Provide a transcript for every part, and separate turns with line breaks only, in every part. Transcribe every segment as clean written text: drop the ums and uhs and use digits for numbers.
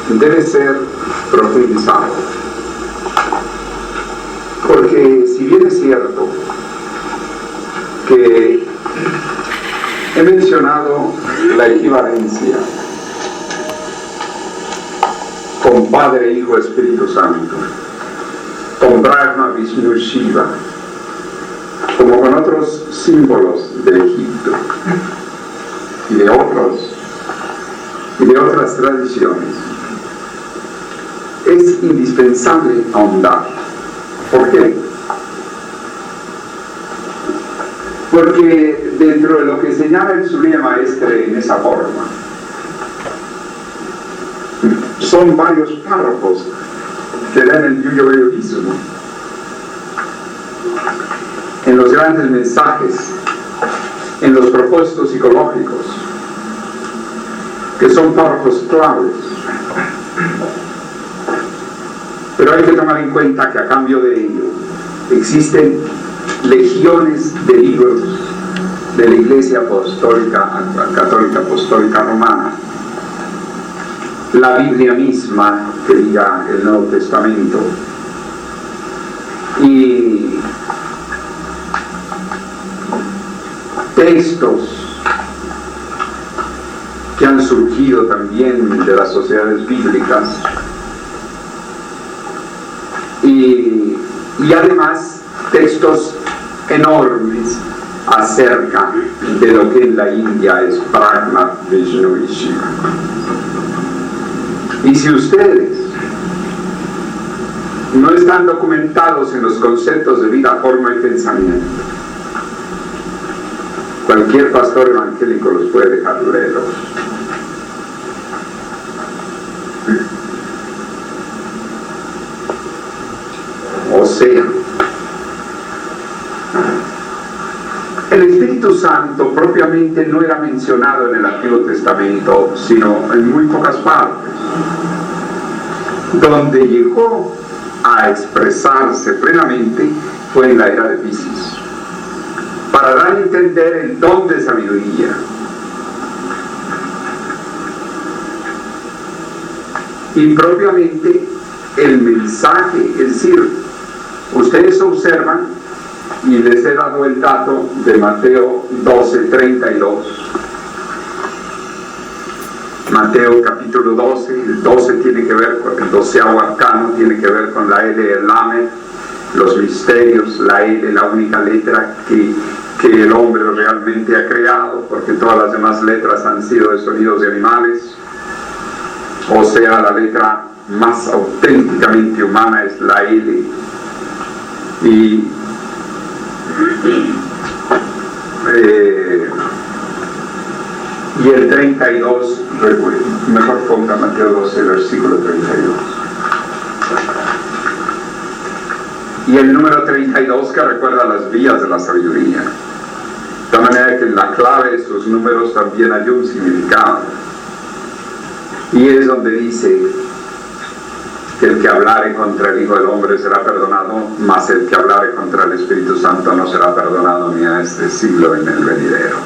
debe ser profundizado. Porque si bien es cierto que he mencionado la equivalencia con Padre, Hijo, Espíritu Santo, con Brahma, Vishnu, Shiva, como con otros símbolos de Egipto y de otras tradiciones, es indispensable ahondar. ¿Por qué? Porque dentro de lo que señala el Surya Maestre en esa forma, son varios párrafos que dan el yuyoyoísmo en los grandes mensajes, en los propósitos psicológicos, que son párrafos claves. Pero hay que tomar en cuenta que a cambio de ello existen legiones de libros de la Iglesia Católica Apostólica Romana, la Biblia misma, que diga el Nuevo Testamento, y textos que han surgido también de las sociedades bíblicas, y además textos enormes acerca de lo que en la India es Brahma, Vishnu y Shiva. Y si ustedes no están documentados en los conceptos de vida, forma y pensamiento, cualquier pastor evangélico los puede dejar leerlos. O sea, el Espíritu Santo propiamente no era mencionado en el Antiguo Testamento, sino en muy pocas partes. Donde llegó a expresarse plenamente fue en la era de Piscis, para dar a entender el don de sabiduría. Y propiamente el mensaje, es decir, ustedes observan, y les he dado el dato de Mateo 12:32. Mateo capítulo 12, el 12 tiene que ver con el 12º arcano, tiene que ver con la L, el Lamed, los misterios, la L, la única letra que el hombre realmente ha creado, porque todas las demás letras han sido de sonidos de animales. O sea, la letra más auténticamente humana es la L. Y el 32, mejor ponga Mateo 12, versículo 32. Y el número 32 que recuerda las vías de la sabiduría. De manera que en la clave de sus números también hay un significado. Y es donde dice que el que hablare contra el Hijo del Hombre será perdonado, mas el que hablare contra el Espíritu Santo no será perdonado ni a este siglo ni en el venidero.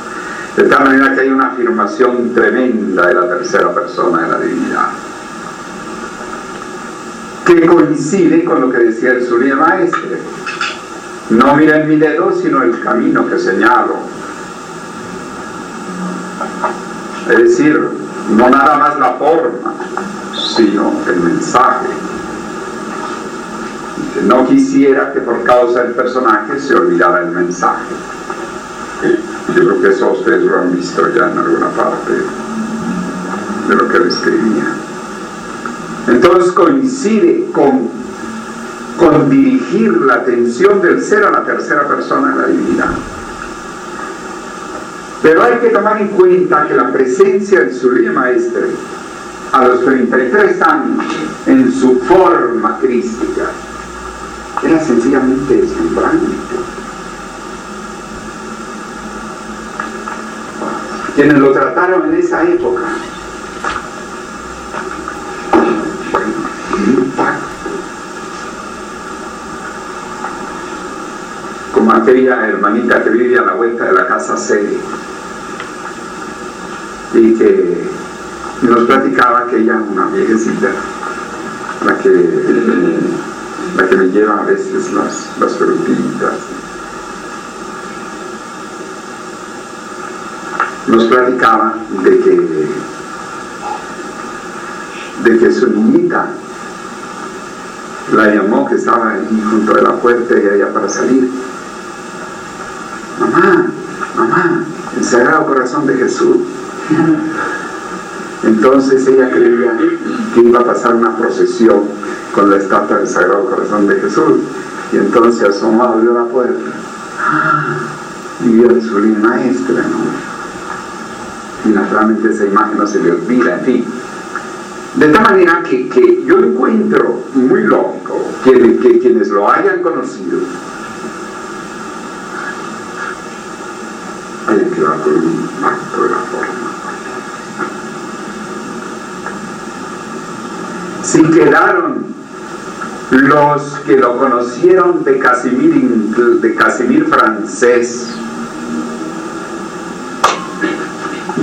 De tal manera que hay una afirmación tremenda de la tercera persona de la divinidad, que coincide con lo que decía el Surya Maestre: no miren mi dedo, sino el camino que señalo. Es decir, no nada más la forma, sino el mensaje. No quisiera que por causa del personaje se olvidara el mensaje. Yo creo que eso ustedes lo han visto ya en alguna parte de lo que él escribía. Entonces coincide con dirigir la atención del ser a la tercera persona de la divinidad. Pero hay que tomar en cuenta que la presencia del Surya Maestre a los 33 años en su forma crística era sencillamente deslumbrante. Quienes lo trataron en esa época, un impacto, como aquella hermanita que vivía a la vuelta de la casa C y que y nos platicaba que ella, una viejecita, la que me lleva a veces las frutitas, nos platicaba de que su niñita la llamó, que estaba ahí junto a la puerta y ella para salir. Mamá, el Sagrado Corazón de Jesús. Entonces ella creía que iba a pasar una procesión con la estatua del Sagrado Corazón de Jesús, y entonces asomó, abrió la puerta y vio el Sublime Maestre, ¿no? Y naturalmente esa imagen no se le olvida, en fin. De tal manera que yo encuentro muy lógico que quienes lo hayan conocido hayan quedado con un impacto de la forma. Si quedaron los que lo conocieron de Casimir francés,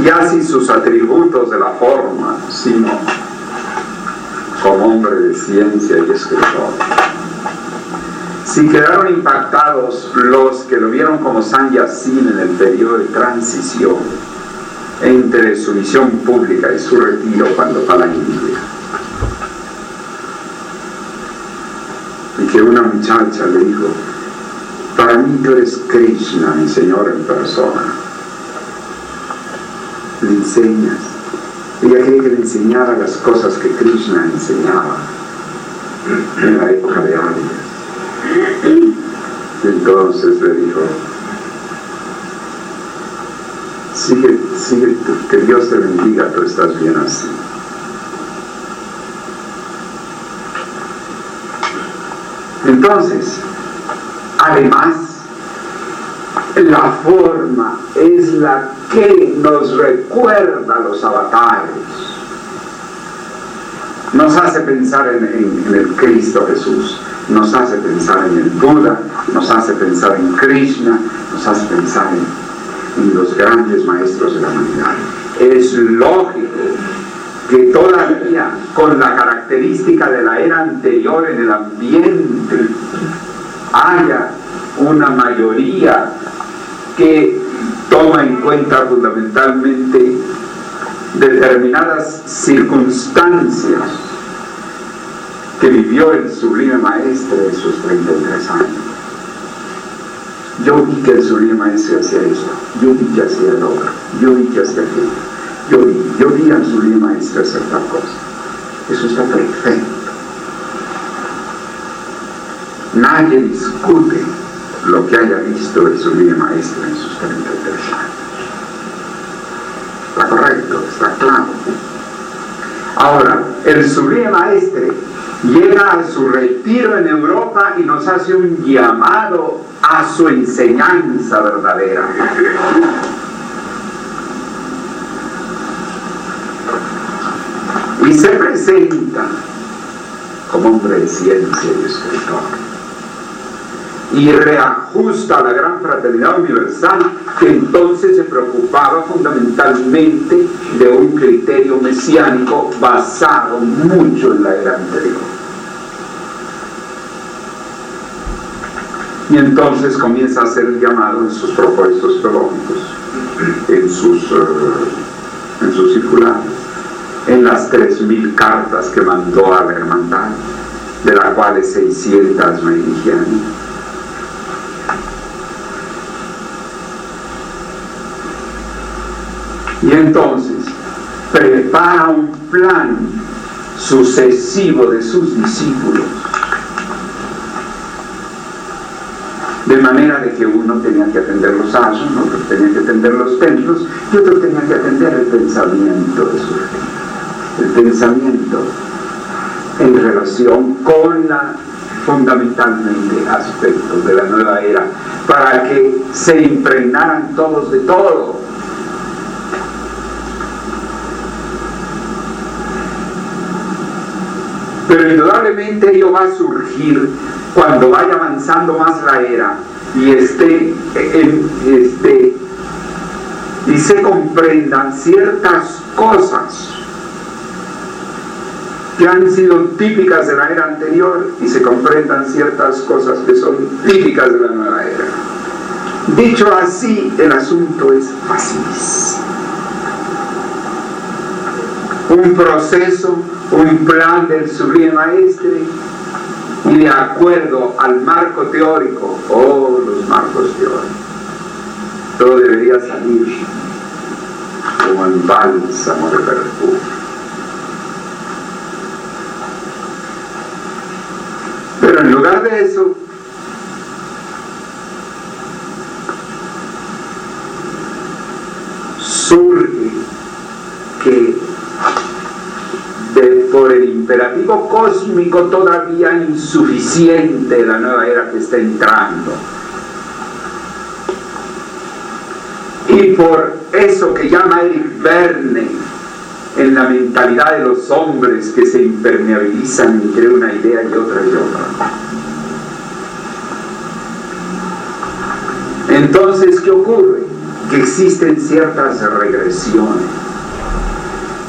ya sin sus atributos de la forma, sino como hombre de ciencia y escritor. Si quedaron impactados los que lo vieron como San Yacine en el periodo de transición entre su misión pública y su retiro cuando fue a la India, y que una muchacha le dijo: para mí tú eres Krishna, mi Señor en persona, le enseñas. Ella quería que le enseñara las cosas que Krishna enseñaba en la época de Arias. Entonces le dijo: sigue, que Dios te bendiga, tú estás bien así. Entonces, además, la forma es la que nos recuerda a los avatares, nos hace pensar en el Cristo Jesús, nos hace pensar en el Buda, nos hace pensar en Krishna, nos hace pensar en los grandes maestros de la humanidad. Es lógico que todavía con la característica de la era anterior en el ambiente haya una mayoría que toma en cuenta fundamentalmente determinadas circunstancias que vivió el Sublime Maestre en sus 33 años. Yo vi que el Sublime Maestre hacía esto, yo vi que hacía el otro, yo vi que hacía aquello, yo vi al Sublime Maestre hacer tal cosa. Eso está perfecto. Nadie discute lo que haya visto el Sublime Maestre en sus 33 años. Está correcto, está claro. Ahora, el Sublime Maestre llega a su retiro en Europa y nos hace un llamado a su enseñanza verdadera. Y se presenta como hombre de ciencia y escritor, y reajusta la gran fraternidad universal, que entonces se preocupaba fundamentalmente de un criterio mesiánico basado mucho en la era anterior. Y entonces comienza a hacer el llamado en sus propósitos teológicos, en sus circulares, en las 3000 cartas que mandó a la hermandad, de las cuales 600 me dirigían. Y entonces prepara un plan sucesivo de sus discípulos, de manera de que uno tenía que atender los asos, otro tenía que atender los templos, y otro tenía que atender el pensamiento de su vida, el pensamiento en relación con fundamentalmente aspectos de la nueva era, para que se impregnaran todos de todo. Pero indudablemente ello va a surgir cuando vaya avanzando más la era y y se comprendan ciertas cosas que han sido típicas de la era anterior y se comprendan ciertas cosas que son típicas de la nueva era. Dicho así, el asunto es facilísimo. Un proceso, un plan del Sublime Maestre, y de acuerdo al marco teórico, los marcos teóricos, todo debería salir como en bálsamo de perfume. Pero en lugar de eso, surge que por el imperativo cósmico todavía insuficiente de la nueva era que está entrando, y por eso que llama Eric Verne en la mentalidad de los hombres que se impermeabilizan entre una idea y otra y otra. Entonces, ¿qué ocurre? Que existen ciertas regresiones.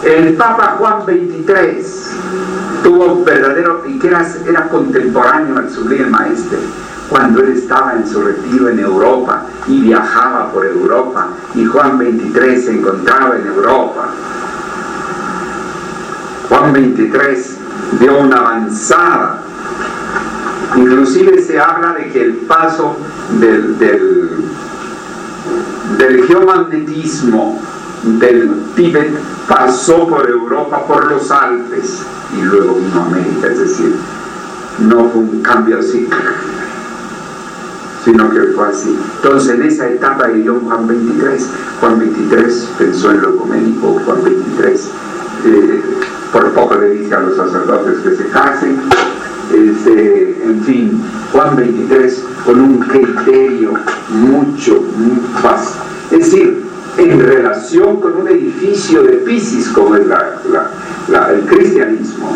El Papa Juan XXIII tuvo verdadero, y que era contemporáneo al Sublime Maestre, cuando él estaba en su retiro en Europa y viajaba por Europa, y Juan XXIII se encontraba en Europa. Juan XXIII dio una avanzada. Inclusive se habla de que el paso del geomagnetismo del Tíbet pasó por Europa, por los Alpes, y luego vino a América. Es decir, no fue un cambio así, sino que fue así. Entonces, en esa etapa de Juan XXIII pensó en lo ecuménico. Juan XXIII por poco le dice a los sacerdotes que se casen. En fin, Juan XXIII con un criterio mucho más, es decir, en relación con un edificio de Piscis como es el cristianismo,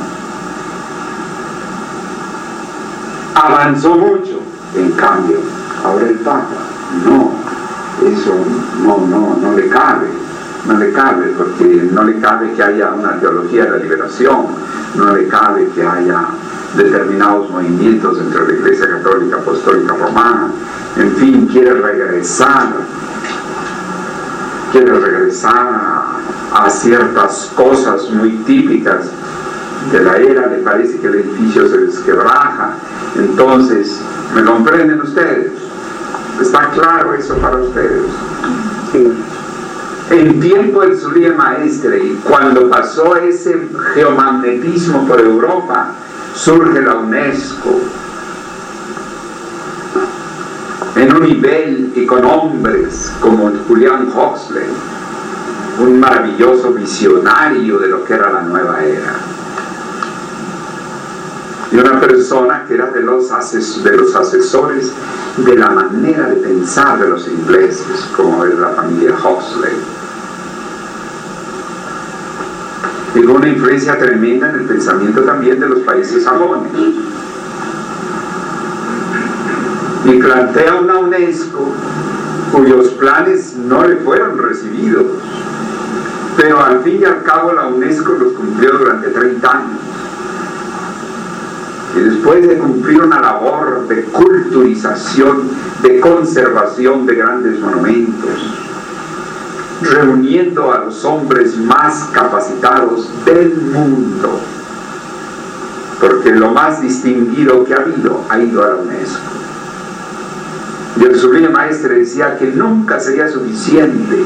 avanzó mucho. En cambio, ahora el Papa, no, eso no le cabe. No le cabe, porque no le cabe que haya una teología de la liberación, no le cabe que haya determinados movimientos entre la Iglesia Católica Apostólica Romana. En fin, quiere regresar a ciertas cosas muy típicas de la era. Le parece que el edificio se desquebraja. Entonces, ¿me comprenden ustedes? ¿Está claro eso para ustedes? Sí. En tiempo del Sublime Maestre, y cuando pasó ese geomagnetismo por Europa, surge la UNESCO en un nivel y con hombres como Julian Huxley, un maravilloso visionario de lo que era la nueva era, y una persona que era de los asesores de la manera de pensar de los ingleses, como es la familia Huxley, y con una influencia tremenda en el pensamiento también de los países sajones. Y plantea una UNESCO cuyos planes no le fueron recibidos, pero al fin y al cabo la UNESCO los cumplió durante 30 años. Y después de cumplir una labor de culturización, de conservación de grandes monumentos, reuniendo a los hombres más capacitados del mundo, porque lo más distinguido que ha ido a la UNESCO. Y el Sublime Maestre decía que nunca sería suficiente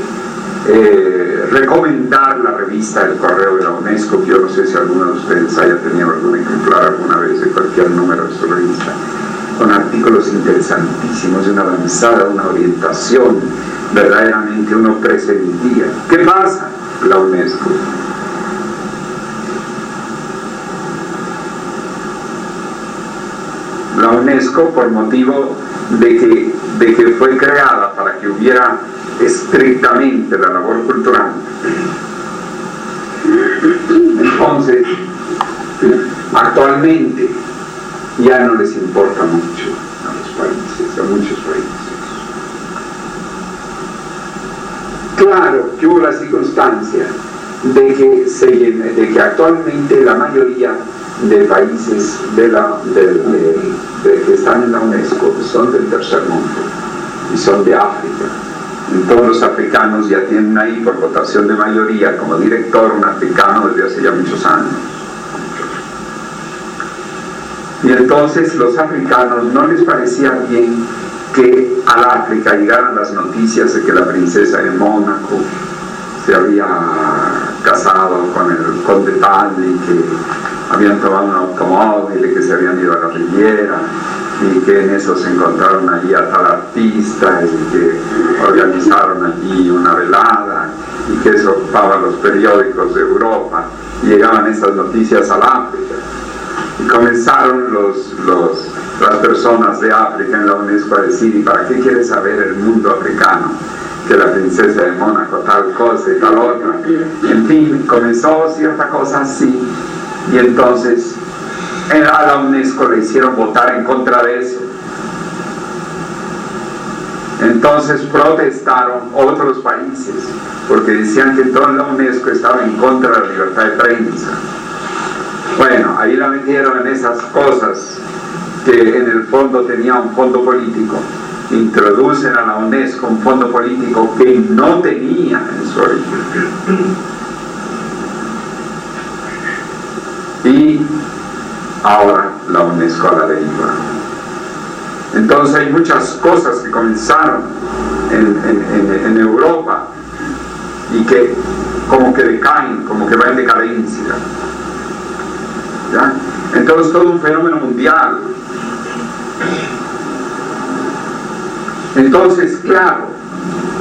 recomendar la revista El Correo de la UNESCO, que yo no sé si alguno de ustedes haya tenido algún ejemplar alguna vez de cualquier número de su revista, con artículos interesantísimos, de una avanzada, una orientación, verdaderamente uno presentía. ¿Qué pasa? La UNESCO. La UNESCO, por motivo de que fue creada para que hubiera estrictamente la labor cultural, entonces actualmente ya no les importa mucho a los países, a muchos países. Claro que hubo la circunstancia
de que actualmente la mayoría de países que están en la UNESCO son del tercer mundo y son de África. Todos los africanos ya tienen ahí por votación de mayoría como director un africano desde hace ya muchos años. Y entonces los africanos no les parecía bien que al África llegaran las noticias de que la princesa de Mónaco se había casado con el conde tal y que habían tomado un automóvil y que se habían ido a la Riviera y que en eso se encontraron allí a tal artista y que organizaron allí una velada y que eso ocupaba los periódicos de Europa y llegaban esas noticias al África y comenzaron las personas de África en la UNESCO a decir: ¿y para qué quiere saber el mundo africano que la princesa de Mónaco tal cosa y tal otra? En fin, comenzó cierta cosa así y entonces a la UNESCO le hicieron votar en contra de eso. Entonces protestaron otros países porque decían que toda la UNESCO estaba en contra de la libertad de prensa. Bueno, ahí la metieron en esas cosas que en el fondo tenía un fondo político. Introducen a la UNESCO un fondo político que no tenía en su origen. Y ahora la UNESCO a la deriva. Entonces hay muchas cosas que comenzaron en Europa y que como que decaen, como que va en decadencia. ¿Ya? Entonces todo un fenómeno mundial. Entonces, claro,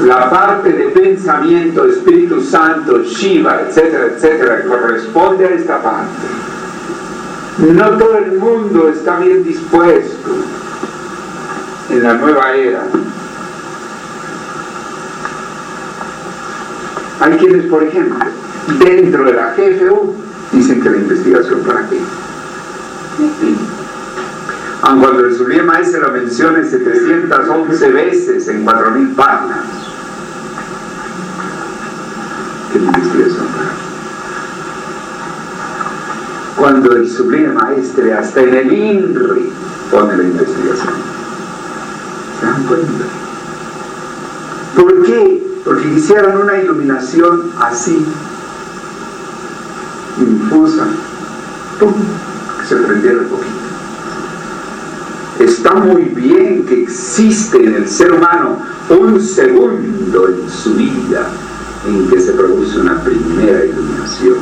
la parte de pensamiento, Espíritu Santo, Shiva, etcétera, etcétera, que corresponde a esta parte. No todo el mundo está bien dispuesto en la nueva era. Hay quienes, por ejemplo, dentro de la GFU dicen que la investigación para qué. Aun cuando el Sublime Maestro lo menciona 711 veces en 4000 páginas. ¿Qué investigación para qué? Cuando el Sublime Maestre hasta en el INRI pone la investigación. ¿Se dan cuenta? ¿Por qué? Porque quisieran una iluminación así, infusa, ¡pum!, que se prendiera un poquito. Está muy bien que existe en el ser humano un segundo en su vida en que se produce una primera iluminación.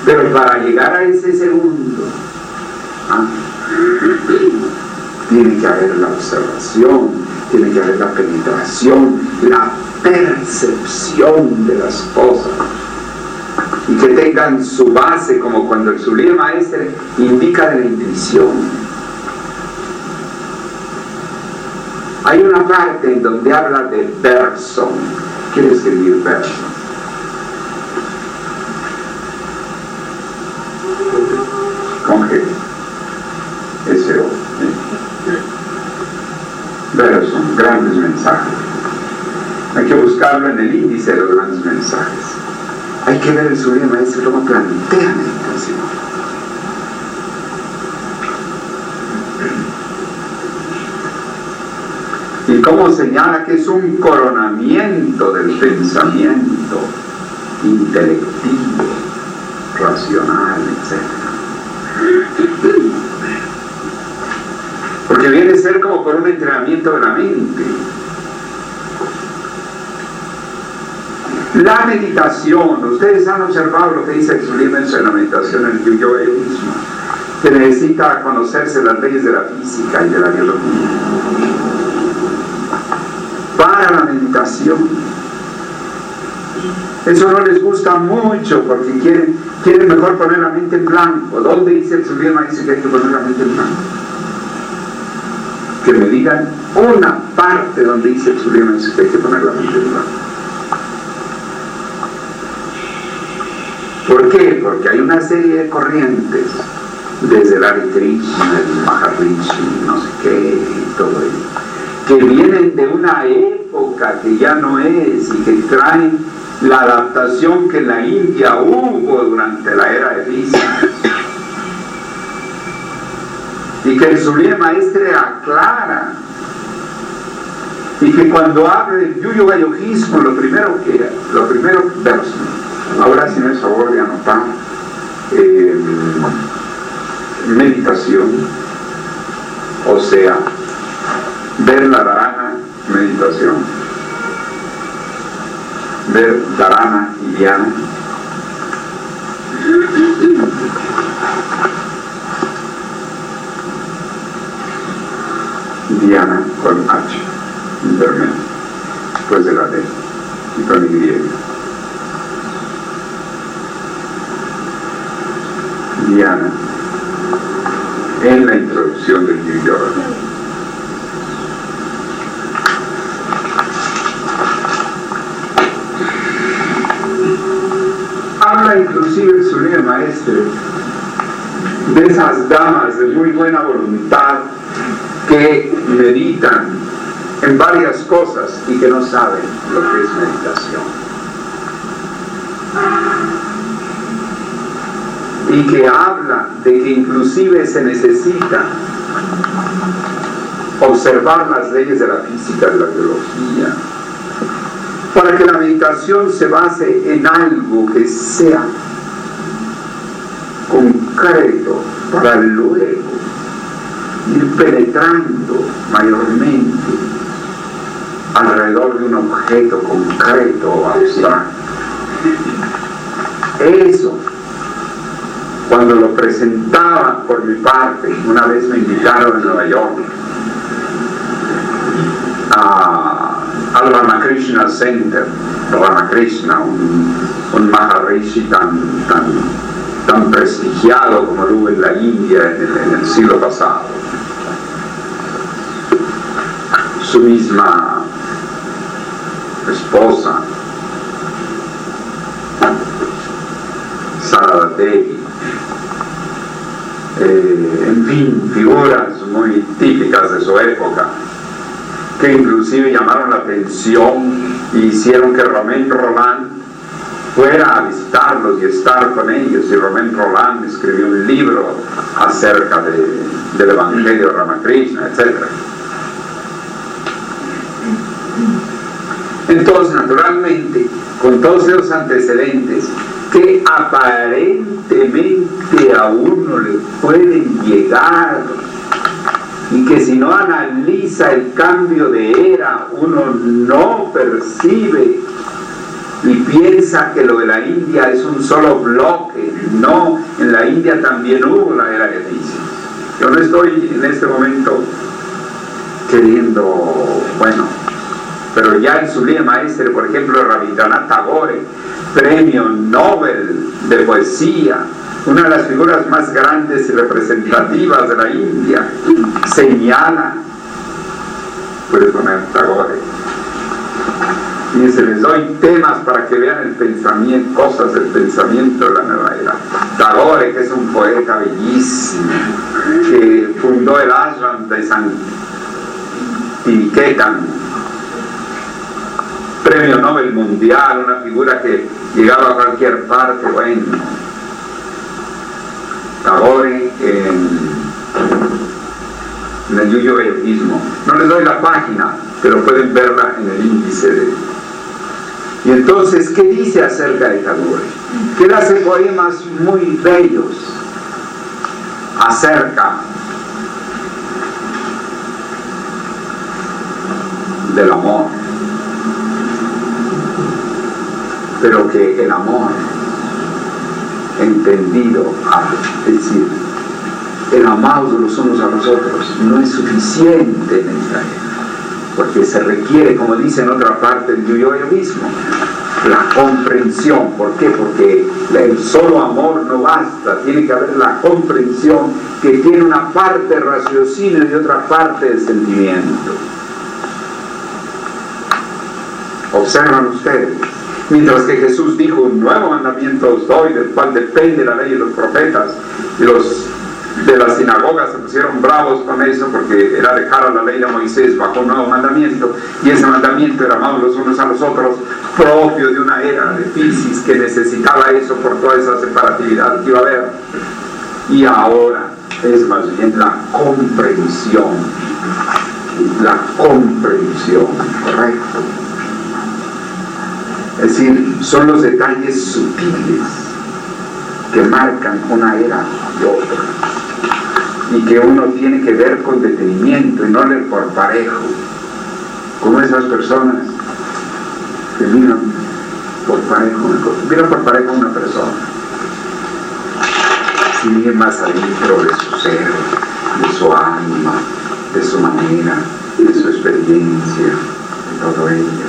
Pero para llegar a ese segundo, tiene que haber la observación, tiene que haber la penetración, la percepción de las cosas, y que tengan su base, como cuando el Sublime Maestre indica de la intuición. Hay una parte en donde habla de verso. ¿Quiere escribir verso? Con G. S-O. Verso, grandes mensajes. Hay que buscarlo en el índice de los grandes mensajes. Hay que ver el Sublime Maestro cómo plantea la intención. Y cómo señala que es un coronamiento del pensamiento intelectivo, racional, etc. Porque viene a ser como por un entrenamiento de la mente. La meditación, ustedes han observado lo que dice el Sublime en la meditación en el yogaísmo, que necesita conocerse las leyes de la física y de la biología. Para la meditación. Eso no les gusta mucho porque quieren mejor poner la mente en blanco. ¿Dónde dice el Sublime Maestro que hay que poner la mente en blanco? Que me digan una parte donde dice el Sublime Maestro que hay que poner la mente en blanco. ¿Por qué? Porque hay una serie de corrientes, desde el Hare Krishna, el Maharishi, no sé qué, y todo ello, que vienen de una época que ya no es y que traen la adaptación que en la India hubo durante la era egipcia, y que el Surya Maestre aclara, y que cuando habla del yuyo yogismo, lo primero verso, ahora si no es favor de anotar, meditación, o sea, ver la dharana, meditación, ver dharana y dhyana, dhyana con H intermedio, después de la D y con Y. Dhyana en la introducción del New Yoga. Habla inclusive el Surya Maestre de esas damas de muy buena voluntad que meditan en varias cosas y que no saben lo que es meditación, y que habla de que inclusive se necesita observar las leyes de la física, de la biología, para que la meditación se base en algo que sea concreto para luego ir penetrando mayormente alrededor de un objeto concreto o abstracto. Eso, cuando lo presentaba por mi parte, una vez me invitaron en Nueva York al Ramakrishna Center, Ramakrishna, un Maharishi tan prestigiado como lo hubo en la India en el siglo pasado. Su misma esposa, Sarada Devi, en fin, figuras muy típicas de su época, que inclusive llamaron la atención y hicieron que Romain Rolland fuera a visitarlos y estar con ellos, y Romain Rolland escribió un libro acerca del Evangelio de Ramakrishna, etc. Entonces, naturalmente, con todos esos antecedentes que aparentemente a uno le pueden llegar, y que si no analiza el cambio de era, uno no percibe y piensa que lo de la India es un solo bloque. No, en la India también hubo la era egipcia. Yo no estoy en este momento queriendo, pero ya el Surya Maestre, por ejemplo, Rabindranath Tagore, premio Nobel de poesía, una de las figuras más grandes y representativas de la India, señala, puede poner Tagore, y se les doy temas para que vean el pensamiento, cosas del pensamiento de la nueva era. Tagore, que es un poeta bellísimo, que fundó el ashram de Santiniketan, premio Nobel mundial, una figura que llegaba a cualquier parte. Tagore en el yuyo yogismo. No les doy la página, pero pueden verla en el índice de... Y entonces, ¿qué dice acerca de Tagore? Que él hace poemas muy bellos acerca del amor, pero que el amor entendido, es decir, el amados de los unos a los otros, no es suficiente en esta era, porque se requiere, como dice en otra parte del yoyoísmo, la comprensión. ¿Por qué? Porque el solo amor no basta, tiene que haber la comprensión, que tiene una parte de raciocinio y otra parte de sentimiento. Observan ustedes, mientras que Jesús dijo: un nuevo mandamiento os doy, del cual depende la ley de los profetas y los de la sinagoga se pusieron bravos con eso porque era dejar a la ley de Moisés bajo un nuevo mandamiento, y ese mandamiento era amados los unos a los otros, propio de una era de Piscis que necesitaba eso por toda esa separatividad que iba a haber. Y ahora es más bien la comprensión, correcto. Es decir, son los detalles sutiles que marcan una era y otra, y que uno tiene que ver con detenimiento y no leer por parejo, como esas personas que miran por parejo una persona, si miren más adentro de su ser, de su alma, de su manera, de su experiencia, de todo ello.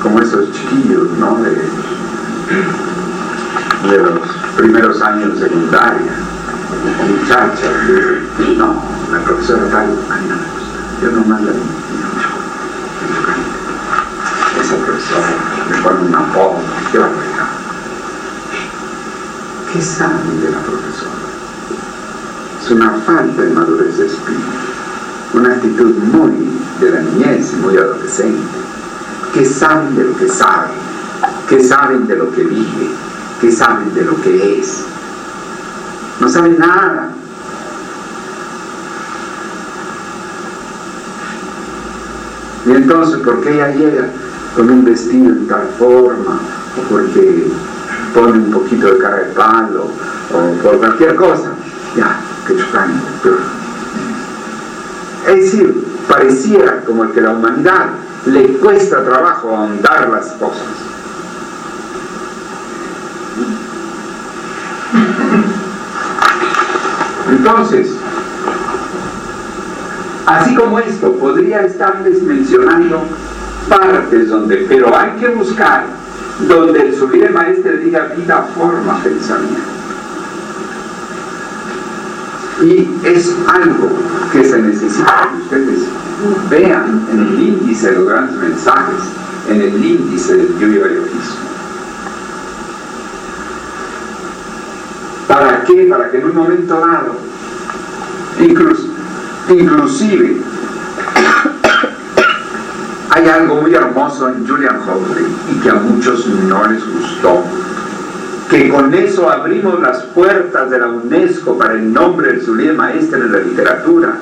Como esos chiquillos, ¿no? De los primeros años de secundaria, muchachas, no, la profesora tal, a mí no me gusta, yo nomás la esa profesora me pone un apodo, qué barbaridad. ¿Qué saben de la profesora? Es una falta de madurez de espíritu, una actitud muy de la niñez y muy adolescente. ¿Qué saben de lo que saben? ¿Qué saben de lo que vive? ¿Qué saben de lo que es? No saben nada. Y entonces, ¿por qué ella llega con un vestido en tal forma? O porque pone un poquito de cara de palo, o por cualquier cosa. Ya, qué chocante. Es decir, pareciera como el que la humanidad le cuesta trabajo ahondar las cosas. Entonces, así como esto, podría estarles mencionando partes donde, pero hay que buscar donde el Sublime Maestre diga vida, forma, pensamiento. Y es algo que se necesita que ustedes vean en el índice de los grandes mensajes, en el índice del yogismo. ¿Para qué? Para que en un momento dado, inclusive, hay algo muy hermoso en Julian Huxley y que a muchos no les gustó, que con eso abrimos las puertas de la UNESCO para el nombre del Sublime Maestre en la literatura,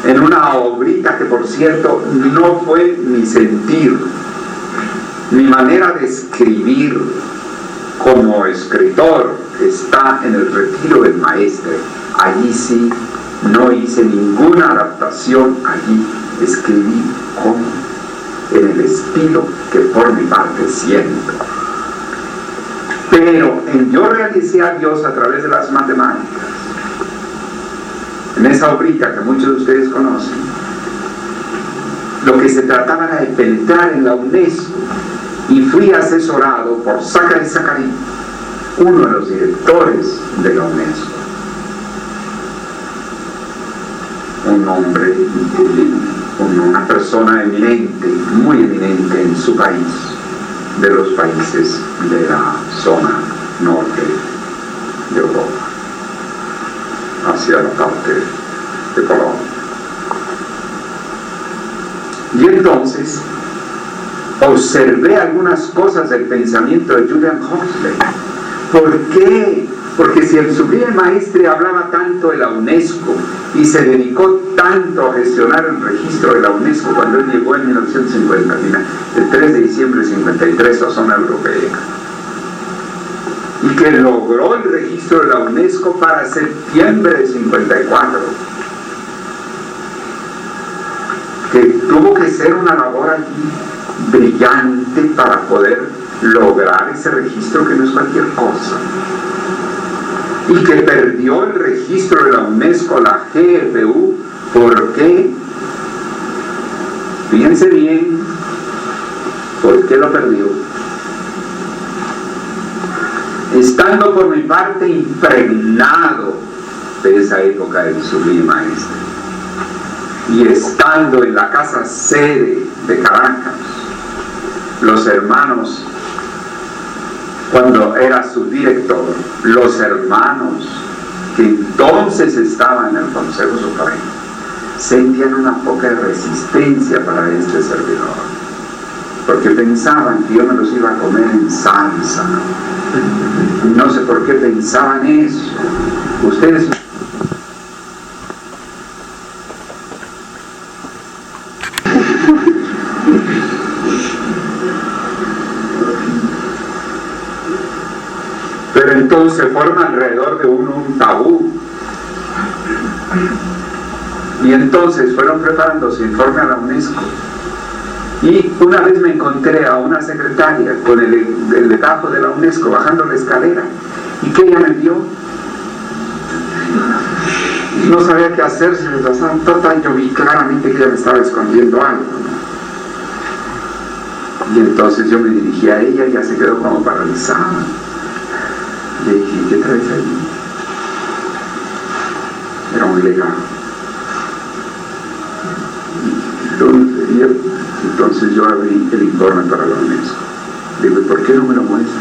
en una obrita que, por cierto, no fue mi sentir, mi manera de escribir como escritor está en el retiro del Maestre. Allí sí no hice ninguna adaptación, allí escribí como en el estilo que por mi parte siento. Pero yo realicé a Dios a través de las matemáticas. En esa obrita que muchos de ustedes conocen, lo que se trataba era de penetrar en la UNESCO, y fui asesorado por Zachary Zacharie, uno de los directores de la UNESCO, un hombre, una persona eminente, muy eminente en su país, de los países de la zona norte de Europa, hacia la parte de Colombia. Y entonces observé algunas cosas del pensamiento de Julian Huxley. ¿Por qué? Porque si el Sublime Maestre hablaba tanto de la UNESCO y se dedicó tanto a gestionar el registro de la UNESCO cuando él llegó en 1950, el 3 de diciembre de 53 a zona europea, y que logró el registro de la UNESCO para septiembre de 54, que tuvo que ser una labor allí brillante para poder lograr ese registro, que no es cualquier cosa, y que perdió el registro de la UNESCO, la GFU. ¿Por qué? Fíjense bien, ¿por qué lo perdió? Estando por mi parte impregnado de esa época del Sublime Maestre, y estando en la casa sede de Caracas, los hermanos, cuando era su director, los hermanos que entonces estaban en el Consejo Supremo, sentían una poca resistencia para este servidor, porque pensaban que yo me los iba a comer en salsa. No sé por qué pensaban eso. Ustedes... Pero entonces se forma alrededor de un tabú. Y entonces fueron preparando su informe a la UNESCO. Y una vez me encontré a una secretaria con el legajo de la UNESCO bajando la escalera. ¿Y qué ella me vio? No sabía qué hacer, se me pasaba total. Yo vi claramente que ella me estaba escondiendo algo, ¿no? Y entonces yo me dirigí a ella y ella se quedó como paralizada. Le dije, ¿qué traes ahí? Era un legado. Entonces yo abrí el informe para la UNESCO. Le digo, ¿por qué no me lo muestra?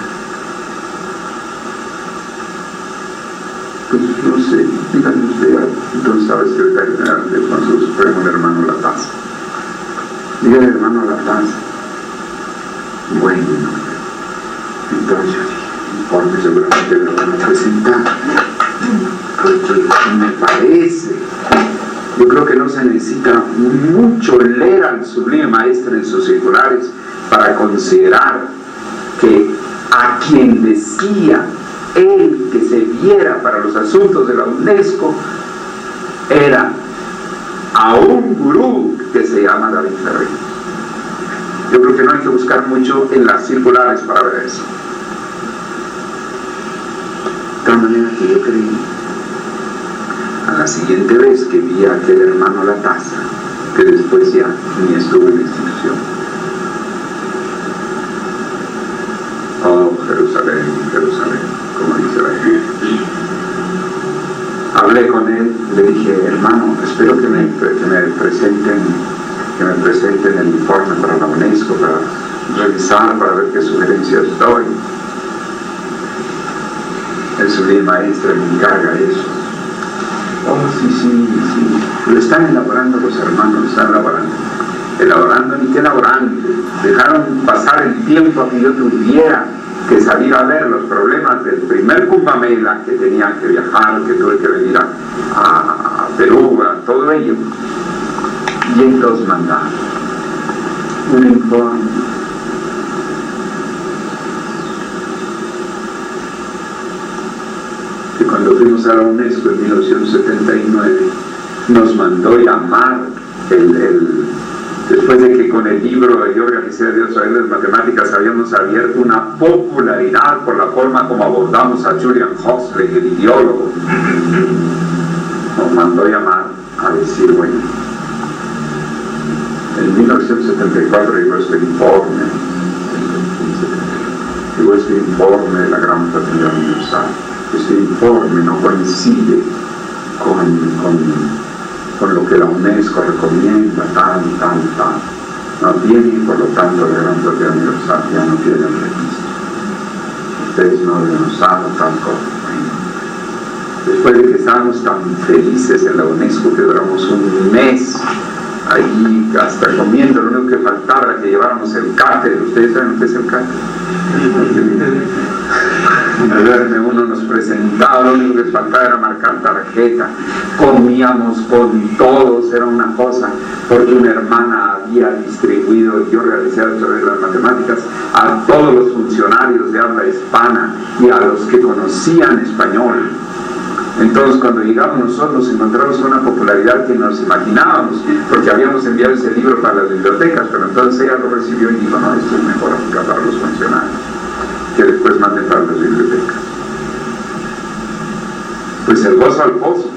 Pues no sé, díganme usted. Entonces estaba el secretario general del Consejo Supremo, el hermano Latasa. Dígale, hermano Latasa. Bueno, entonces yo dije, informe seguramente me lo van a presentar. Pues me parece. Yo creo que no se necesita mucho leer al Sublime Maestre en sus circulares para considerar que a quien decía él que se viera para los asuntos de la UNESCO era a un gurú que se llama David Ferrer. Yo creo que no hay que buscar mucho en las circulares para ver eso. De tal manera que yo creí, a la siguiente vez que vi a aquel hermano Latasa, que después ya ni estuvo en la institución. Oh, Jerusalén, Jerusalén, como dice la gente. Hablé con él, le dije, hermano, espero que me presenten el informe para la UNESCO, para revisar, para ver qué sugerencias doy. El Sublime Maestre me encarga eso. Oh, sí. Lo están elaborando los hermanos, lo están elaborando, ni que elaborando. Dejaron pasar el tiempo a que yo tuviera que salir a ver los problemas del primer Kumbh Mela, que tenía que viajar, que tuve que venir a Perú, a todo ello. Y entonces mandaron un informe. Que cuando fuimos a la UNESCO en 1979 nos mandó llamar después de que con el libro de Yo realicé a Dios a las matemáticas habíamos abierto una popularidad por la forma como abordamos a Julian Huxley, el ideólogo. Nos mandó llamar a decir, bueno, en 1974 llegó este informe de la Gran Fraternidad Universal. Este informe no coincide con lo que la UNESCO recomienda, tal. No tiene, por lo tanto, la Gran Fraternidad Universal ya no tiene el registro. Ustedes no deben usar tal cosa. Después de que estábamos tan felices en la UNESCO que duramos un mes ahí hasta comiendo, lo único que faltaba era que lleváramos el cáter. ¿Ustedes saben lo que es el cáter? Uno nos presentaba, lo único que les faltaba era marcar tarjeta. Comíamos con todos, era una cosa, porque una hermana había distribuido, yo realicé a través de las matemáticas, a todos los funcionarios de habla hispana y a los que conocían español. Entonces cuando llegamos nosotros nos encontramos con una popularidad que nos imaginábamos, porque habíamos enviado ese libro para las bibliotecas, pero entonces ella lo recibió y dijo, no, esto es mejor aplicar para los funcionarios, que después manden para las bibliotecas. Pues el gozo al pozo,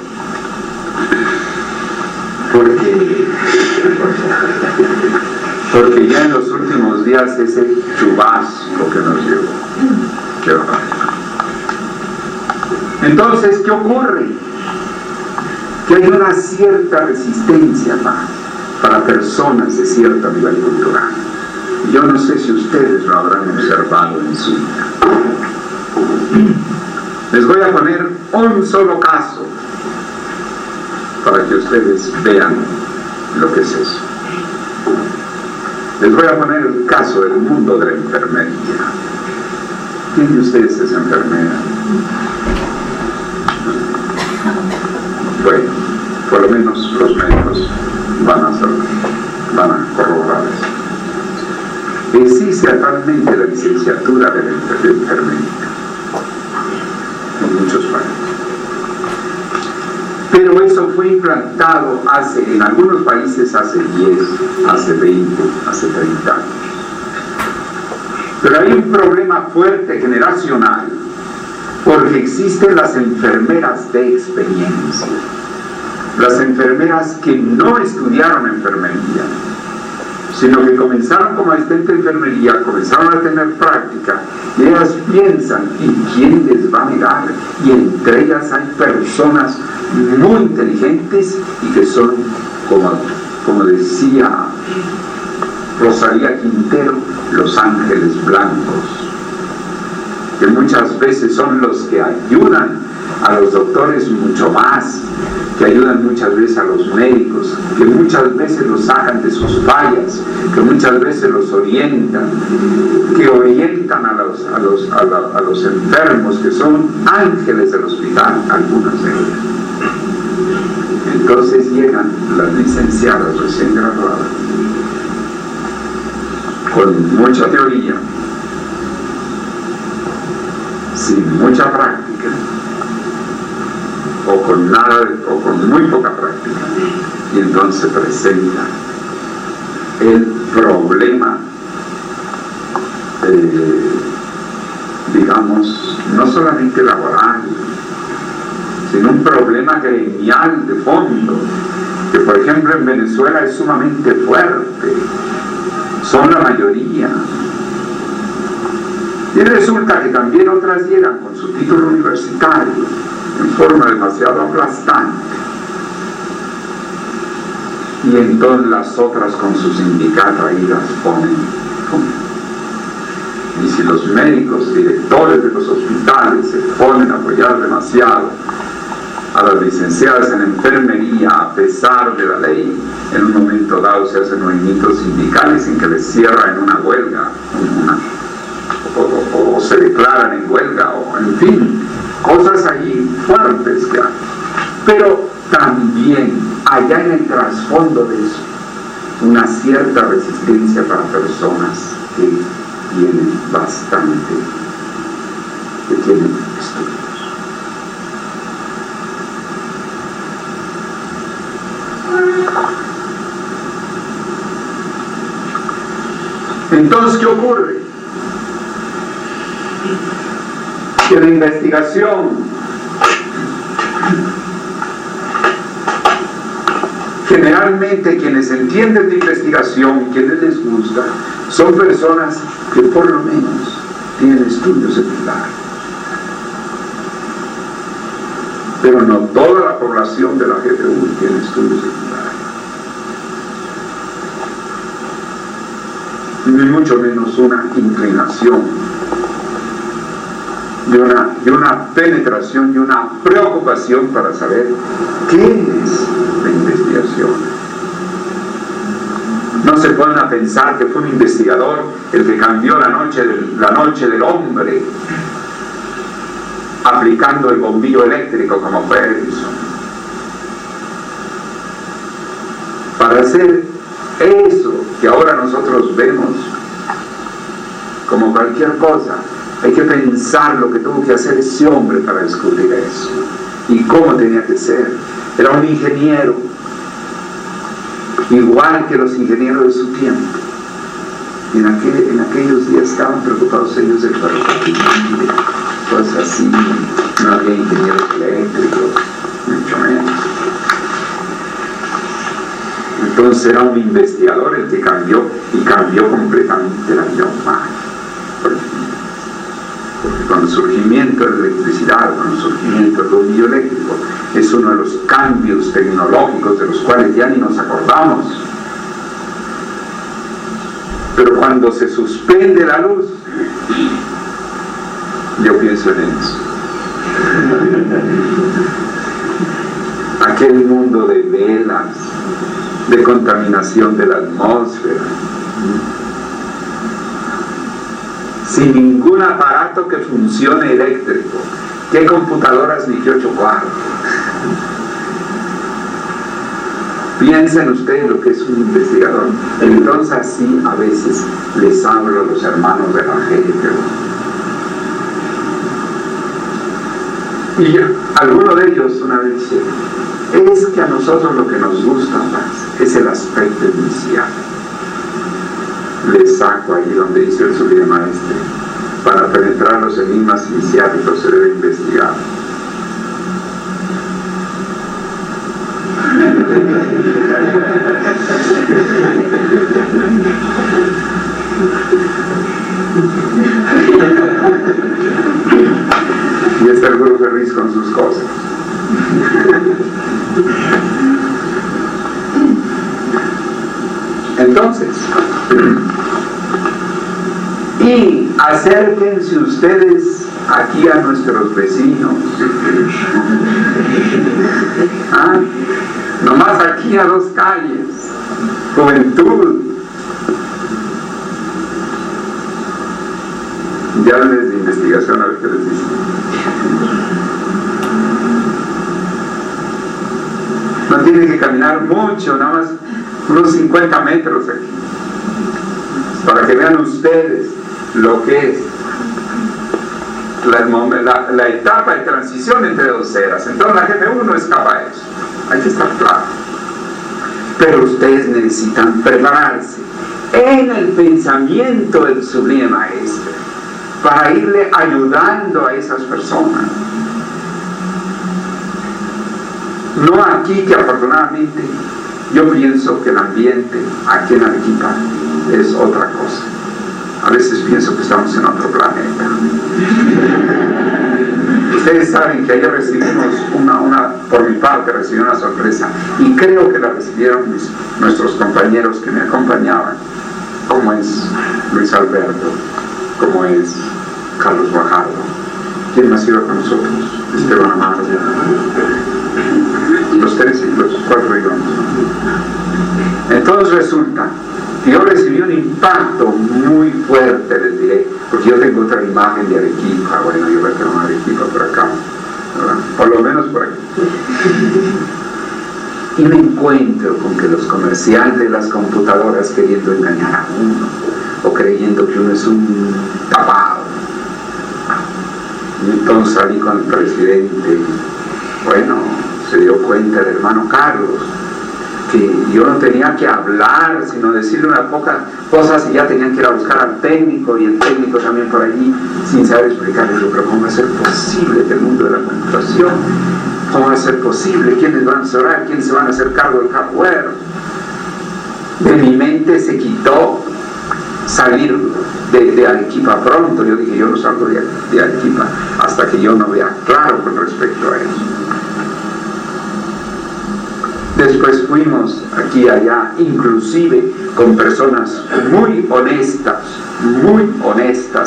porque ya en los últimos días ese chubasco que nos llegó, qué barbaridad. Entonces, ¿qué ocurre? Que hay una cierta resistencia para personas de cierto nivel cultural. Yo no sé si ustedes lo habrán observado en su vida. Les voy a poner un solo caso para que ustedes vean lo que es eso. Les voy a poner el caso del mundo de la enfermería. ¿Quién de ustedes es enfermera? Bueno, por lo menos los médicos van a corroborar eso. Existe actualmente la licenciatura de enfermería en muchos países. Pero eso fue implantado en algunos países hace 10, hace 20, hace 30 años. Pero hay un problema fuerte generacional, porque existen las enfermeras de experiencia, las enfermeras que no estudiaron enfermería, sino que comenzaron como asistente de enfermería, comenzaron a tener práctica, y ellas piensan, ¿y quién les va a negar? Y entre ellas hay personas muy inteligentes y que son, como decía Rosalía Quintero, los ángeles blancos, que muchas veces son los que ayudan a los doctores mucho más, que ayudan muchas veces a los médicos, que muchas veces los sacan de sus fallas, que muchas veces los orientan, que orientan a los enfermos, que son ángeles del hospital, algunas de ellas. Entonces llegan las licenciadas recién graduadas, con mucha teoría, sin mucha práctica, o con nada, o con muy poca práctica, y entonces presenta el problema, digamos, no solamente laboral, sino un problema gremial de fondo, que por ejemplo en Venezuela es sumamente fuerte, son la mayoría. Y resulta que también otras llegan con su título universitario en forma demasiado aplastante, y entonces las otras con su sindicato ahí las ponen. Y si los médicos, directores de los hospitales se ponen a apoyar demasiado a las licenciadas en enfermería, a pesar de la ley, en un momento dado se hacen movimientos sindicales en que les cierran una huelga, o se declaran en huelga, o en fin, cosas allí fuertes que hay. Pero también allá en el trasfondo de eso, una cierta resistencia para personas que tienen bastante, que tienen estudios. Entonces, ¿qué ocurre? Que la investigación, generalmente quienes entienden de investigación, quienes les gusta, son personas que por lo menos tienen estudios secundarios. Pero no toda la población de la GPU tiene estudios secundarios, ni mucho menos una inclinación de una penetración y una preocupación para saber qué es la investigación. No se ponen a pensar que fue un investigador el que cambió la noche del hombre aplicando el bombillo eléctrico como fue Edison. Para hacer eso que ahora nosotros vemos como cualquier cosa, hay que pensar lo que tuvo que hacer ese hombre para descubrir eso y cómo tenía que ser. Era un ingeniero, igual que los ingenieros de su tiempo. Y en aquellos días estaban preocupados ellos del ferrocarril, cosas así, no había ingenieros eléctricos, mucho menos. Entonces era un investigador el que cambió, y cambió completamente la vida humana. Porque con el surgimiento de la electricidad, con el surgimiento del bombillo eléctrico, es uno de los cambios tecnológicos de los cuales ya ni nos acordamos. Pero cuando se suspende la luz, yo pienso en eso. Aquel mundo de velas, de contaminación de la atmósfera, sin ningún aparato que funcione eléctrico, qué computadoras ni qué 8 cuartos. Piensen ustedes lo que es un investigador. Entonces así a veces les hablo a los hermanos de la gente. Y alguno de ellos una vez dice, es que a nosotros lo que nos gusta más es el aspecto inicial. Les saco ahí donde dice el sublema para penetrar los enigmas iniciáticos se debe investigar. Y está el grupo feliz con sus cosas. Entonces, y acérquense ustedes aquí a nuestros vecinos. Nomás aquí a 2 calles. Juventud. Llámenles de investigación a ver qué les dicen. No tienen que caminar mucho, nada más unos 50 metros aquí, para que vean ustedes lo que es la etapa de transición entre 2 eras. Entonces la GP1 escapa a eso, hay que estar claro. Pero ustedes necesitan prepararse en el pensamiento del sublime maestro para irle ayudando a esas personas. No aquí, que afortunadamente yo pienso que el ambiente aquí en Arequipa es otra cosa. A veces pienso que estamos en otro planeta. Ustedes saben que ayer recibimos por mi parte recibí una sorpresa, y creo que la recibieron nuestros compañeros que me acompañaban, como es Luis Alberto, como es Carlos Guajardo. ¿Quién más iba con nosotros? Esteban Amaro. Los 4 íbamos. Entonces resulta que yo recibí un impacto muy fuerte, les diré, porque yo tengo otra imagen de Arequipa. Bueno, yo la tengo Arequipa por acá, ¿verdad? Por lo menos por aquí. Y me encuentro con que los comerciantes de las computadoras queriendo engañar a uno, o creyendo que uno es un tapado. Y entonces salí con el presidente. Bueno, se dio cuenta el hermano Carlos que yo no tenía que hablar, sino decirle unas pocas cosas, y ya tenían que ir a buscar al técnico, y el técnico también por allí, sin saber explicarle. Pero ¿cómo va a ser posible que el mundo de la computación? ¿Cómo va a ser posible? ¿Quiénes van a asesorar? ¿Quiénes se van a hacer cargo del hardware? De mi mente se quitó salir de Arequipa pronto. Yo dije, yo no salgo de Arequipa hasta que yo no vea claro con respecto a eso. Después fuimos aquí y allá, inclusive con personas muy honestas,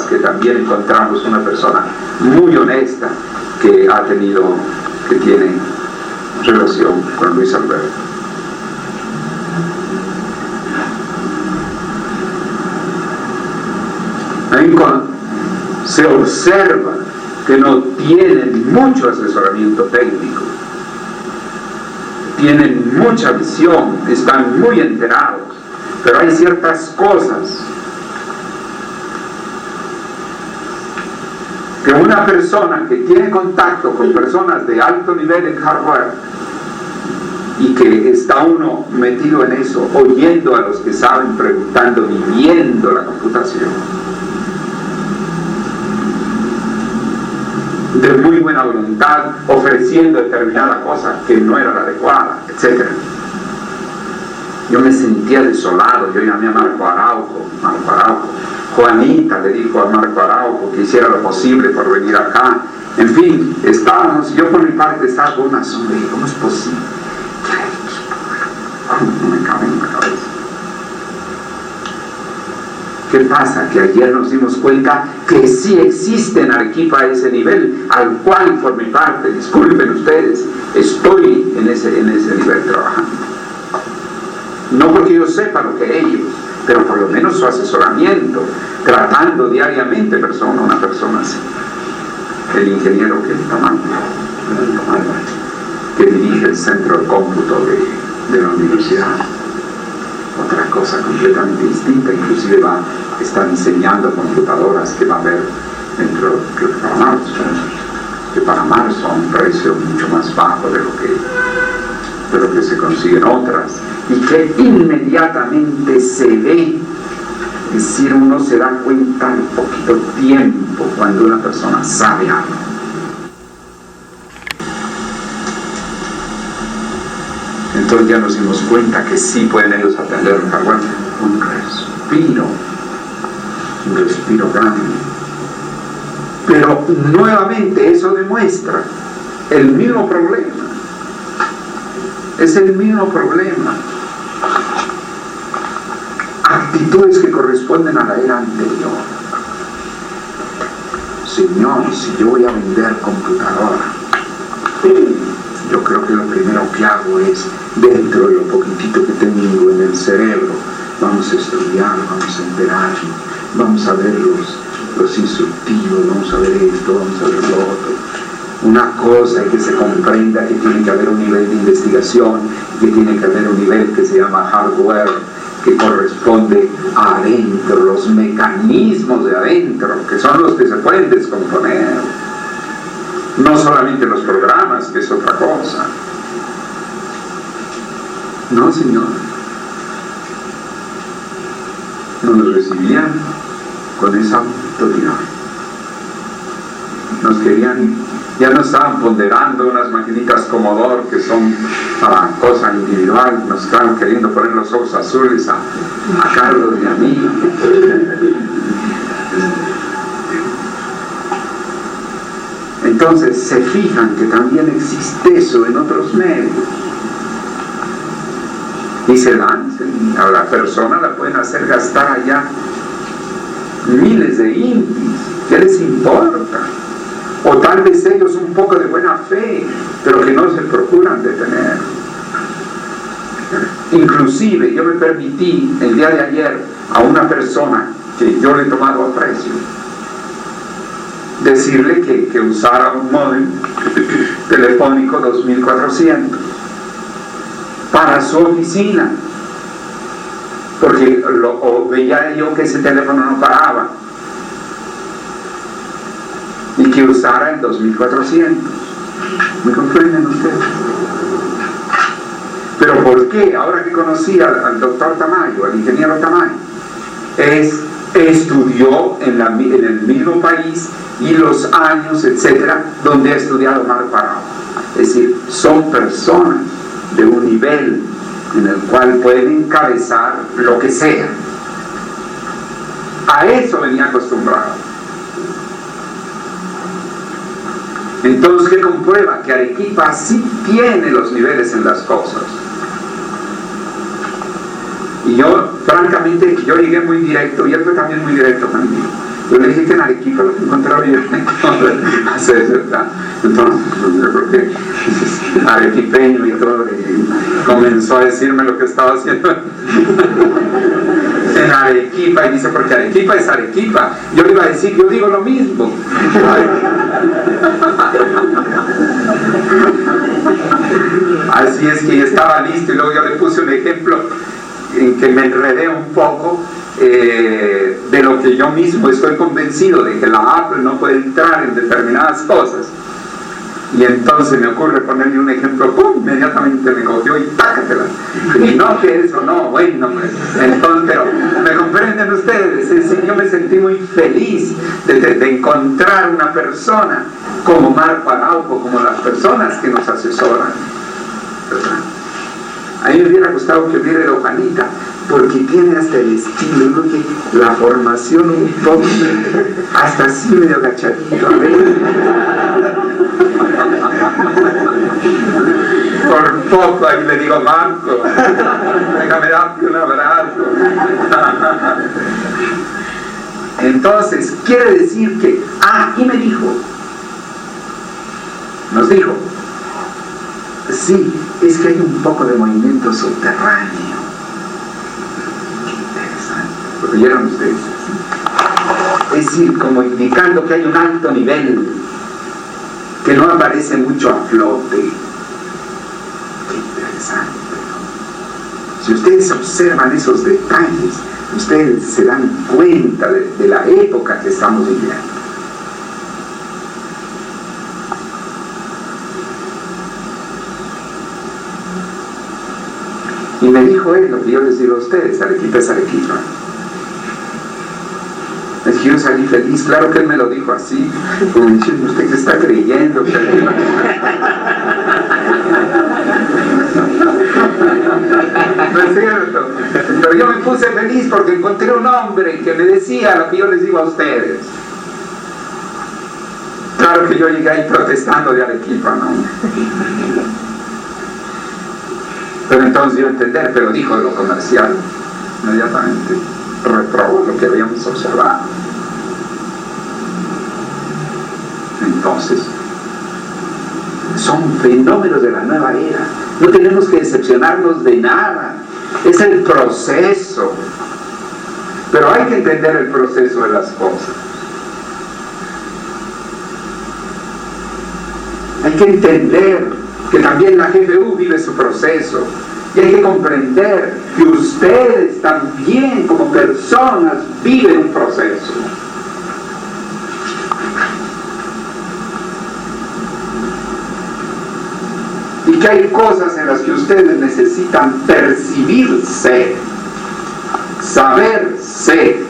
que también encontramos una persona muy honesta que tiene relación con Luis Alberto. Se observa que no tienen mucho asesoramiento técnico, tienen mucha visión, están muy enterados, pero hay ciertas cosas que una persona que tiene contacto con personas de alto nivel en hardware, y que está uno metido en eso, oyendo a los que saben, preguntando, viviendo la computación, de muy buena voluntad, ofreciendo determinada cosa que no era la adecuada, etc. Yo me sentía desolado. Yo llamé a Marco Araujo. Juanita le dijo a Marco Araujo que hiciera lo posible por venir acá. En fin, estábamos, yo por mi parte estaba con una asombro. ¿Cómo es posible? No me cabe en la cabeza. ¿Qué pasa? Que ayer nos dimos cuenta que sí existe en Arequipa a ese nivel, al cual formé parte. Disculpen ustedes, estoy en ese nivel trabajando. No porque yo sepa lo que ellos, pero por lo menos su asesoramiento, tratando diariamente una persona así. El ingeniero que dirige el centro de cómputo de la universidad. Otra cosa completamente distinta, inclusive está diseñando computadoras que va a haber dentro, creo que para marzo a un precio mucho más bajo de lo que se consiguen otras, y que inmediatamente se ve, es decir, uno se da cuenta en poquito tiempo cuando una persona sabe algo. Entonces ya nos dimos cuenta que sí pueden ellos atender un respiro grande. Pero nuevamente eso demuestra el mismo problema. Es el mismo problema. Actitudes que corresponden a la era anterior. Señor, si yo voy a vender computadora, yo creo que lo primero que hago es, dentro de lo poquitito que tengo en el cerebro, vamos a estudiar, vamos a enterarnos, vamos a ver los instructivos, vamos a ver esto, vamos a ver lo otro. Una cosa es que se comprenda que tiene que haber un nivel de investigación, que tiene que haber un nivel que se llama hardware, que corresponde a adentro, los mecanismos de adentro, que son los que se pueden descomponer. No solamente los programas, que es otra cosa. No, señor. No nos recibían con esa autoridad. Nos querían, ya no estaban ponderando unas maquinitas Commodore que son para cosa individual, nos estaban queriendo poner los ojos azules a Carlos y a mí. Entonces se fijan que también existe eso en otros medios. Y se dan, a la persona la pueden hacer gastar allá miles de indies. ¿Qué les importa? O tal vez ellos un poco de buena fe, pero que no se procuran detener. Inclusive yo me permití el día de ayer a una persona que yo le he tomado aprecio, decirle que usara un módem telefónico 2400 para su oficina, porque veía yo que ese teléfono no paraba, y que usara el 2400. ¿Me comprenden ustedes? ¿Pero por qué? Ahora que conocí al doctor Tamayo, al ingeniero Tamayo, estudió en el mismo país y los años, etcétera, donde ha estudiado Mar Parado. Es decir, son personas de un nivel en el cual pueden encabezar lo que sea. A eso venía acostumbrado. Entonces, ¿qué comprueba? Que Arequipa sí tiene los niveles en las cosas. Y yo, francamente, yo llegué muy directo, y él fue también muy directo conmigo. Yo le dije que en Arequipa lo que encontraba yo hacer, ¿verdad? Entonces, yo creo que arequipeño y todo, comenzó a decirme lo que estaba haciendo en Arequipa, y dice, porque Arequipa es Arequipa. Yo le iba a decir, yo digo lo mismo. Así es que estaba listo, y luego yo le puse un ejemplo en que me enredé un poco de lo que yo mismo estoy convencido de que la Apple no puede entrar en determinadas cosas. Y entonces me ocurre ponerle un ejemplo, ¡pum!, inmediatamente me cogió y tácatela. Y no, que eso no, bueno, pues. Entonces, pero me comprenden ustedes, es decir, yo me sentí muy feliz de encontrar una persona como Mar Parauco, como las personas que nos asesoran, ¿verdad? A mí me hubiera gustado que hubiera Erojanita, porque tiene hasta el estilo, ¿no? Que la formación un poco, hasta así medio agachadito, a ver. Por poco ahí le digo, Marco, déjame darte un abrazo. Entonces, quiere decir que, y me dijo, nos dijo, sí, es que hay un poco de movimiento subterráneo. Qué interesante, ¿lo oyeron ustedes? Es decir, como indicando que hay un alto nivel que no aparece mucho a flote. Qué interesante, ¿no? Si ustedes observan esos detalles, ustedes se dan cuenta de la época que estamos viviendo. Y me dijo él lo que yo les digo a ustedes: Arequipa es Arequipa. Es que yo salí feliz, claro que él me lo dijo así, como diciendo, usted que está creyendo que Arequipa... No es cierto, pero yo me puse feliz porque encontré un hombre que me decía lo que yo les digo a ustedes. Claro que yo llegué ahí protestando de Arequipa, ¿no? Pero entonces yo entender, pero dijo de lo comercial, inmediatamente reprobó lo que habíamos observado. Entonces, son fenómenos de la nueva era. No tenemos que decepcionarnos de nada. Es el proceso. Pero hay que entender el proceso de las cosas. Hay que entender que también la GFU vive su proceso. Y hay que comprender que ustedes también como personas viven un proceso. Y que hay cosas en las que ustedes necesitan percibirse, saberse,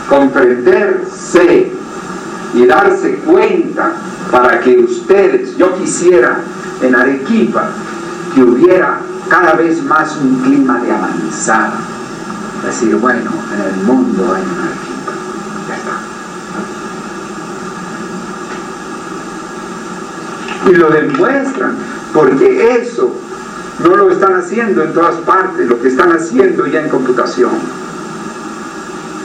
comprenderse y darse cuenta para que ustedes, yo quisiera en Arequipa que hubiera cada vez más un clima de avanzada. Decir, bueno, en el mundo hay una Arequipa, ya está. Y lo demuestran, porque eso no lo están haciendo en todas partes, lo que están haciendo ya en computación.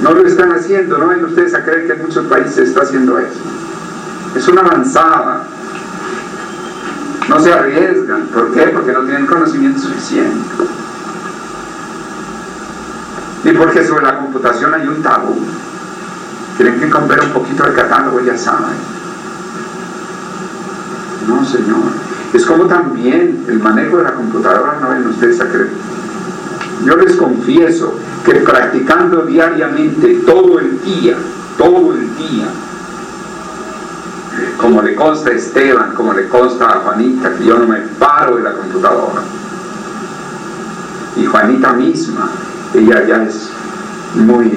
No lo están haciendo, no vayan ustedes a creer que en muchos países se está haciendo eso. Es una avanzada. No se arriesgan. ¿Por qué? Porque no tienen conocimiento suficiente. Y porque sobre la computación hay un tabú. Tienen que comprar un poquito de catálogo, ya saben. No, señor. Es como también el manejo de la computadora, no vayan ustedes a creer. Yo les confieso que practicando diariamente todo el día, como le consta a Esteban, como le consta a Juanita, que yo no me paro de la computadora. Y Juanita misma, ella ya es muy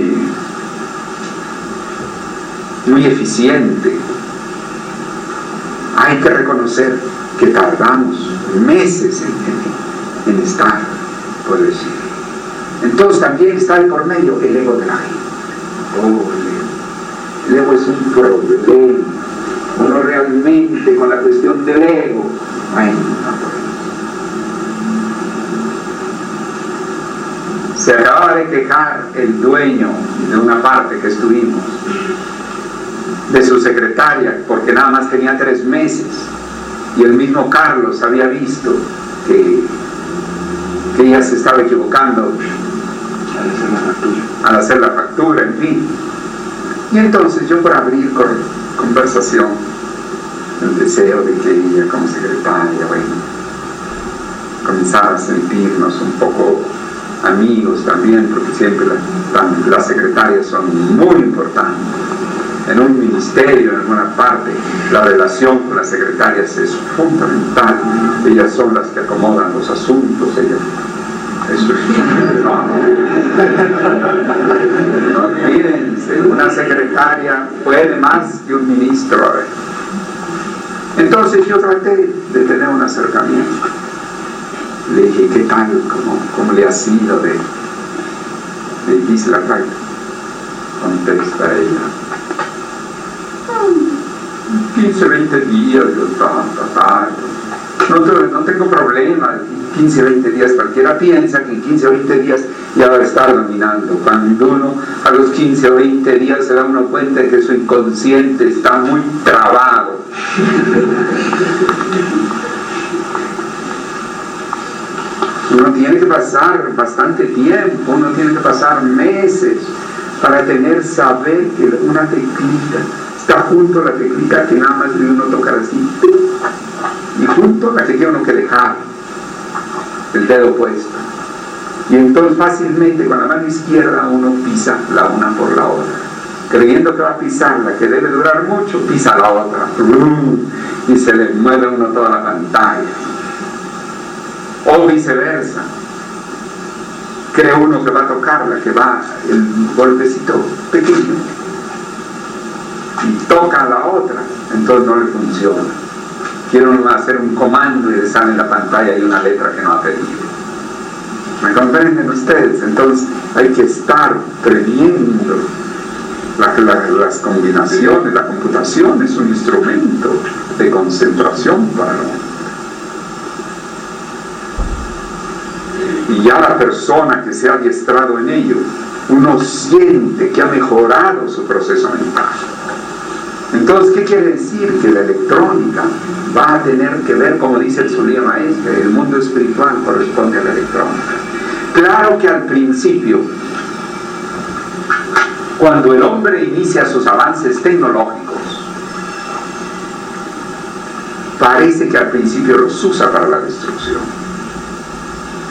eficiente. Hay que reconocer que tardamos meses en estar, por decir. Entonces también está de por medio el ego de la gente. El ego es un problema. Uno realmente con la cuestión del ego, se acaba de quejar el dueño de una parte que estuvimos, de su secretaria, porque nada más tenía 3 meses, y el mismo Carlos había visto que ella se estaba equivocando al hacer la factura, en fin. Y entonces yo, por abrir conversación, el deseo de que ella como secretaria, comenzara a sentirnos un poco amigos también, porque siempre las secretarias son muy importantes. En un ministerio, en alguna parte, la relación con las secretarias es fundamental. Ellas son las que acomodan los asuntos, ellas. Eso es. No olvídense, una secretaria puede más que un ministro. A ver. Entonces yo traté de tener un acercamiento. Le dije, ¿qué tal? ¿Cómo le ha sido de difícil la práctica? Contesta ella. 15, 20 días, no tengo problema, 15, 20 días, cualquiera piensa que en 15 o 20 días ya va a estar dominando. Cuando uno a los 15 o 20 días se da uno cuenta de que su inconsciente está muy trabado. Uno tiene que pasar bastante tiempo, uno tiene que pasar meses para saber que una teclita está junto a la teclita que nada más debe uno tocar así, y junto a la que tiene uno que dejar el dedo puesto. Y entonces fácilmente con la mano izquierda uno pisa la una por la otra, creyendo que va a pisar la que debe durar mucho, pisa la otra, y se le mueve uno toda la pantalla. O viceversa, cree uno que va a tocar la que va el golpecito pequeño y toca a la otra, entonces no le funciona. Quiere uno hacer un comando y le sale en la pantalla y una letra que no ha pedido. ¿Me comprenden ustedes? Entonces hay que estar previendo las combinaciones. La computación es un instrumento de concentración para uno. Y ya la persona que se ha adiestrado en ello, uno siente que ha mejorado su proceso mental. Entonces, ¿qué quiere decir? Que la electrónica va a tener que ver, como dice el Zulía Maestre, el mundo espiritual corresponde a la electrónica. Claro que al principio, cuando el hombre inicia sus avances tecnológicos, parece que al principio los usa para la destrucción.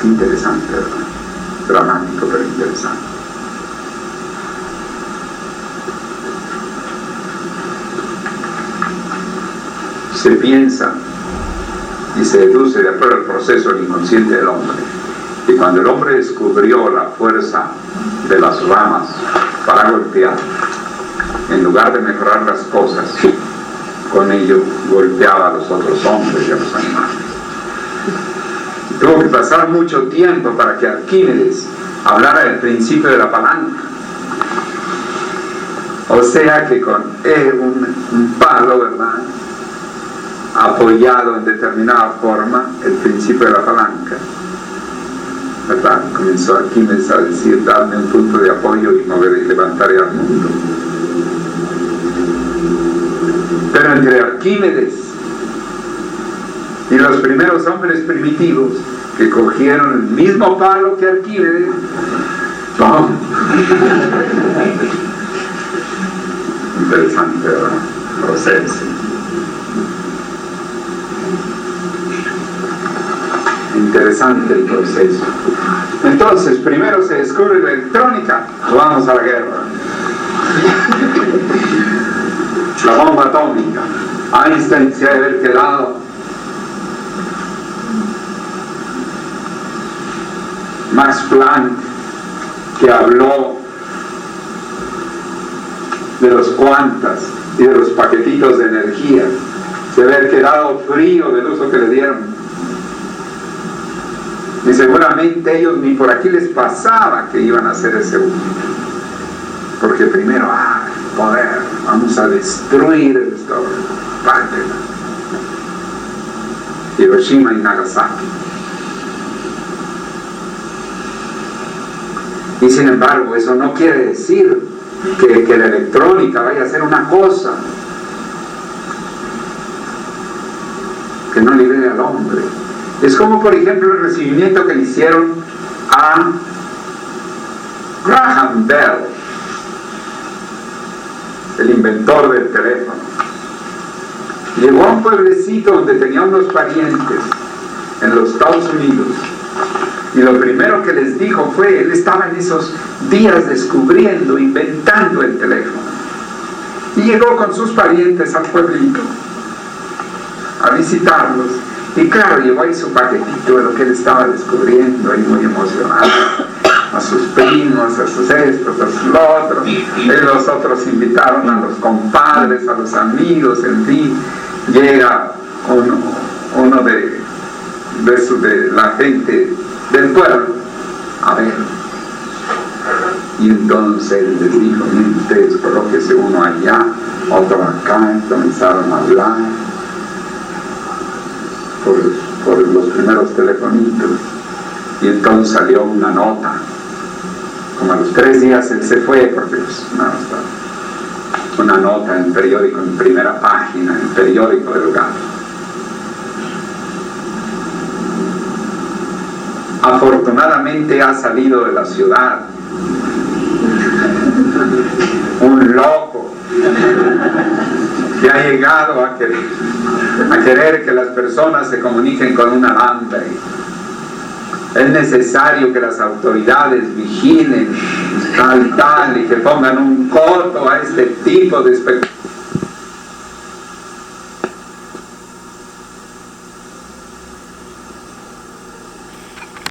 Qué interesante, ¿verdad? Dramático, pero interesante. Se piensa y se deduce de acuerdo al proceso del inconsciente del hombre, y cuando el hombre descubrió la fuerza de las ramas para golpear, en lugar de mejorar las cosas, con ello golpeaba a los otros hombres y a los animales. Tuvo que pasar mucho tiempo para que Arquímedes hablara del principio de la palanca. O sea que con un palo, ¿verdad?, apoyado en determinada forma, el principio de la palanca, ¿verdad? Comenzó Arquímedes a decir: dadme un punto de apoyo y moveré y levantaré al mundo. Pero entre Arquímedes y los primeros hombres primitivos que cogieron el mismo palo que Arquímedes, ¡pum! Interesante, ¿verdad? Proceso. Interesante el proceso. Entonces, primero se descubre la electrónica, vamos a la guerra. La bomba atómica. Einstein se ha de haber quedado. Max Planck, que habló de los cuantas y de los paquetitos de energía, se ha de haber quedado frío del uso que le dieron. Y seguramente ellos ni por aquí les pasaba que iban a hacer ese uso. Porque primero, poder, vamos a destruir el estado, pártela. Hiroshima y Nagasaki. Y sin embargo, eso no quiere decir que la electrónica vaya a ser una cosa que no libere al hombre. Es como, por ejemplo, el recibimiento que le hicieron a Graham Bell, el inventor del teléfono. Llegó a un pueblecito donde tenía unos parientes en los Estados Unidos, y lo primero que les dijo fue: él estaba en esos días descubriendo, inventando el teléfono, y llegó con sus parientes al pueblito a visitarlos. Y claro, llevó ahí su paquetito de lo que él estaba descubriendo, ahí muy emocionado, a sus primos, a sus estos, a sus otros. Y los otros invitaron a los compadres, a los amigos, en fin. Llega uno de la gente del pueblo a ver. Y entonces él les dijo: miren ustedes, colóquese uno allá, otro acá. Y comenzaron a hablar por los primeros telefonitos, y entonces salió una nota como a los 3 días él se fue, porque pues, una nota en periódico, en primera página, en el periódico del lugar. Afortunadamente ha salido de la ciudad un loco que ha llegado a querer que las personas se comuniquen con un alambre. Es necesario que las autoridades vigilen tal y que pongan un coto a este tipo de espectáculos.